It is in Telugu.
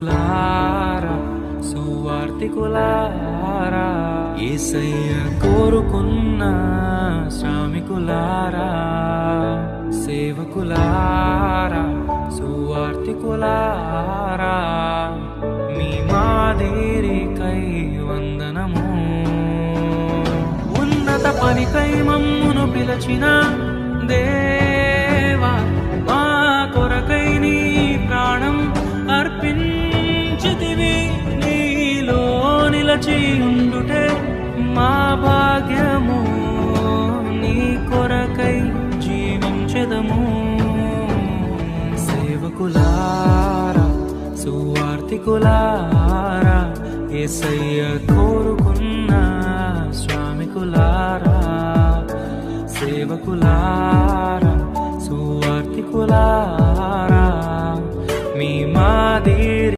లారా సువార్తికులారా యేసయ్య కోరుకున్న శ్రామికులారా సేవకులారా సువార్తికులారా మీ మాదిరికై వందనము ఉన్నత పనికై మమ్మును పిలచిన దేవా మా కొరకై నీ ప్రాణం అర్పించితివి నీలో నిలచి ఉండుటే మా భాగ్యము నీ కొరకై జీవించెదము సేవకులారా సువార్తికులారా యేసయ్య కోరుకున్న శ్రామికులారా సేవకులారా సువార్తికులారా మీ మాదిరి